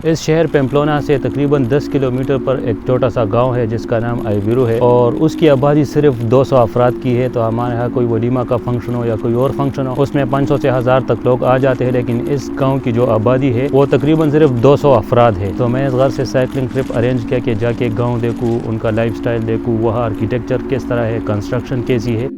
इस शहर पेम्प्लोना से तकरीबन 10 किलोमीटर पर एक छोटा सा गांव है जिसका नाम आइविरो है और उसकी आबादी सिर्फ 200 अफराद की है। तो हमारे यहाँ कोई वलीमा का फंक्शन हो या कोई और फंक्शन हो उसमें 500 से 1000 तक लोग आ जाते हैं, लेकिन इस गांव की जो आबादी है वो तकरीबन सिर्फ 200 अफराद है। तो मैं इस घर से साइकिलिंग ट्रिप अरेंज किया कि जाके गाँव देखूँ, उनका लाइफ स्टाइल देखूँ, वहाँ आर्किटेक्चर किस तरह है, कंस्ट्रक्शन कैसी है।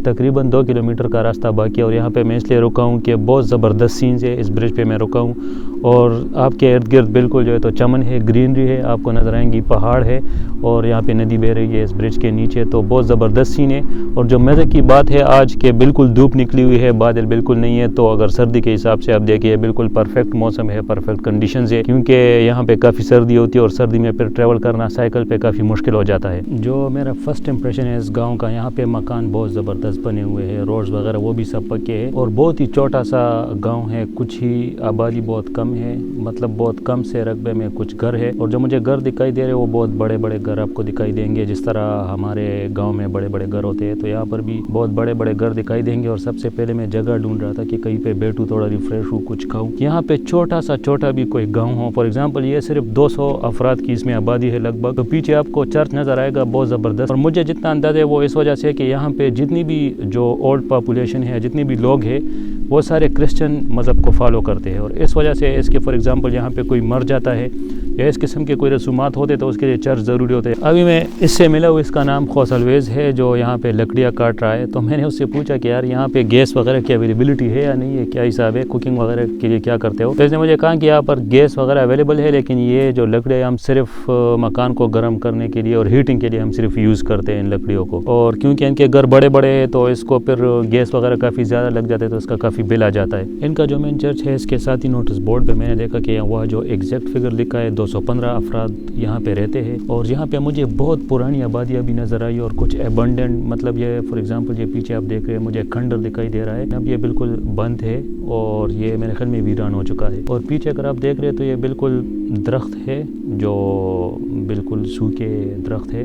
तकरीबन 2 किलोमीटर का रास्ता बाकी है और यहाँ पे मैं इसलिए रुका हूँ कि बहुत ज़बरदस्त सीन्स है इस ब्रिज पे मैं रुका हूँ और आपके इर्द गिर्द बिल्कुल जो है तो चमन है, ग्रीनरी है, आपको नज़र आएंगी, पहाड़ है और यहाँ पे नदी बह रही है इस ब्रिज के नीचे। तो बहुत ज़बरदस्त सीन है। और जो मज़े की बात है आज के बिल्कुल धूप निकली हुई है, बादल बिल्कुल नहीं है। तो अगर सर्दी के हिसाब से आप देखिए बिल्कुल परफेक्ट मौसम है, परफेक्ट कंडीशंस है, क्योंकि यहाँ पे काफ़ी सर्दी होती है और सर्दी में फिर ट्रैवल करना साइकिल पे काफ़ी मुश्किल हो जाता है। जो मेरा फर्स्ट इंप्रेशन है इस गाँव का, यहाँ पे मकान बहुत ज़बरदस्त बने हुए हैं, रोड्स वगैरह वो भी सब पक्के हैं और बहुत ही छोटा सा गांव है, कुछ ही आबादी बहुत कम है, मतलब बहुत कम से रकबे में कुछ घर है। और जो मुझे घर दिखाई दे रहे हैं वो बहुत बड़े बड़े घर आपको दिखाई देंगे, जिस तरह हमारे गांव में बड़े बड़े घर होते हैं तो यहाँ पर भी बहुत बड़े बड़े घर दिखाई देंगे। और सबसे पहले मैं जगह ढूंढ रहा था कि कहीं पे बैठूँ, थोड़ा रिफ्रेश हूँ, कुछ खाऊँ। यहाँ पे छोटा भी कोई गाँव हो, फॉर एग्जाम्पल ये सिर्फ 200 अफराद की इसमें आबादी है लगभग। तो पीछे आपको चर्च नज़र आएगा बहुत ज़बरदस्त। और मुझे जितना अंदाज़ा है वो इस वजह से कि यहाँ पे जितनी भी जो ओल्ड पॉपुलेशन है, जितने भी लोग हैं वो सारे क्रिश्चियन मज़हब को फॉलो करते हैं। और इस वजह से इसके फॉर एग्जांपल यहाँ पे कोई मर जाता है या इस किस्म के कोई रसूमात होते तो उसके लिए चर्च ज़रूरी होते हैं। अभी मैं इससे मिला हूँ, इसका नाम खोसलवेज़ है जो यहाँ पे लकड़ियाँ काट रहा है। तो मैंने उससे पूछा कि यार यहाँ पे गैस वगैरह की अवेलेबिलिटी है या नहीं है, क्या हिसाब है, कुकिंग वगैरह के लिए क्या करते हो। तो इसने मुझे कहा कि यहाँ पर गैस वगैरह अवेलेबल है, लेकिन ये जो लकड़ियाँ हम सिर्फ मकान को गर्म करने के लिए और हीटिंग के लिए हम सिर्फ यूज़ करते हैं इन लकड़ियों को। और क्योंकि इनके घर बड़े बड़े हैं तो इसको फिर गैस वगैरह काफ़ी ज़्यादा लग जाते हैं तो इसका काफ़ी बिल आ जाता है। इनका जो मेन चर्च है इसके साथ ही नोटिस बोर्ड पे मैंने देखा कि वह जो एग्जैक्ट फिगर लिखा है 215 अफराद यहाँ पे रहते हैं। और यहाँ पे मुझे बहुत पुरानी आबादियाँ भी नज़र आई और कुछ एबंडेंट, मतलब ये फॉर एग्जांपल ये पीछे आप देख रहे हैं मुझे खंडर दिखाई दे रहा है, अब ये बिल्कुल बंद है और ये मेरे ख्याल में वीरान हो चुका है। और पीछे अगर आप देख रहे हैं तो ये बिल्कुल दरख्त है जो बिल्कुल सूखे दरख्त है।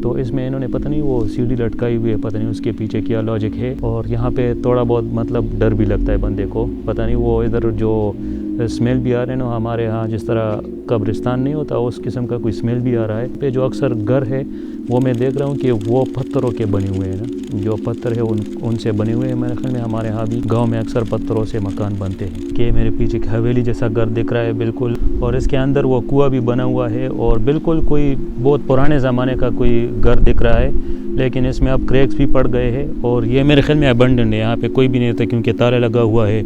तो इसमें इन्होंने पता नहीं वो सीढ़ी लटकाई हुई है, पता नहीं उसके पीछे क्या लॉजिक है। और यहाँ पे थोड़ा बहुत मतलब डर भी लगता है बंदे को, पता नहीं वो इधर जो स्मेल भी आ रहे हैं ना, हमारे यहाँ जिस तरह कब्रिस्तान नहीं होता उस किस्म का कोई स्मेल भी आ रहा है। पे जो अक्सर घर है वो मैं देख रहा हूँ कि वो पत्थरों के बने हुए हैं ना, जो पत्थर है उनसे बने हुए हैं। मेरे ख्याल में हमारे यहाँ भी गांव में अक्सर पत्थरों से मकान बनते हैं। कि मेरे पीछे एक हवेली जैसा घर दिख रहा है बिल्कुल, और इसके अंदर वो कुआं भी बना हुआ है और बिल्कुल कोई बहुत पुराने ज़माने का कोई घर दिख रहा है, लेकिन इसमें अब क्रैक्स भी पड़ गए हैं। और ये मेरे ख्याल में अबंडन है, यहाँ पे कोई भी नहीं होता क्योंकि ताला लगा हुआ है।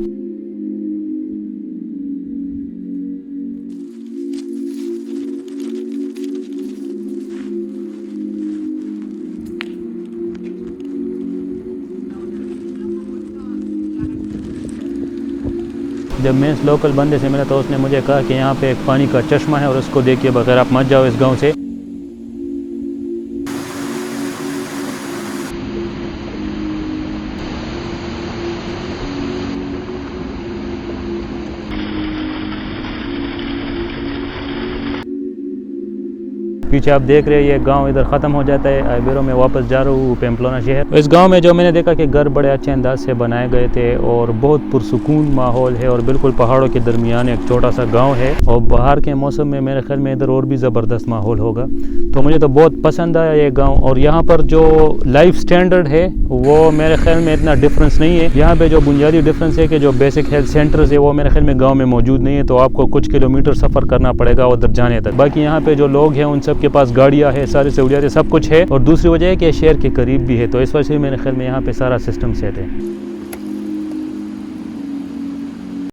जब मैं इस लोकल बंदे से मिला तो उसने मुझे कहा कि यहाँ पे एक पानी का चश्मा है और उसको देखिए बगैर आप मत जाओ इस गांव से। पीछे आप देख रहे हैं ये गांव इधर ख़त्म हो जाता है। आइबेरो में वापस जा रहा हूँ पेम्पलोना शहर। इस गांव में जो मैंने देखा कि घर बड़े अच्छे अंदाज से बनाए गए थे और बहुत पुरसुकून माहौल है और बिल्कुल पहाड़ों के दरमियान एक छोटा सा गाँव है और बाहर के मौसम में मेरे ख्याल में इधर और भी ज़बरदस्त माहौल होगा। तो मुझे तो बहुत पसंद आया ये गाँव। और यहाँ पर जो लाइफ स्टैंडर्ड है वो मेरे ख्याल में इतना डिफरेंस नहीं है। यहाँ पे जो बुनियादी डिफरेंस है कि जो बेसिक हेल्थ सेंटर्स है वो मेरे ख्याल में गांव में मौजूद नहीं है, तो आपको कुछ किलोमीटर सफ़र करना पड़ेगा उधर जाने तक। बाकी यहाँ पे जो लोग हैं उन सब के पास गाड़ियाँ है, सारी सहूलियातें सब कुछ है। और दूसरी वजह है कि शहर के करीब भी है, तो इस वजह से मेरे ख्याल में यहाँ पे सारा सिस्टम सेट है।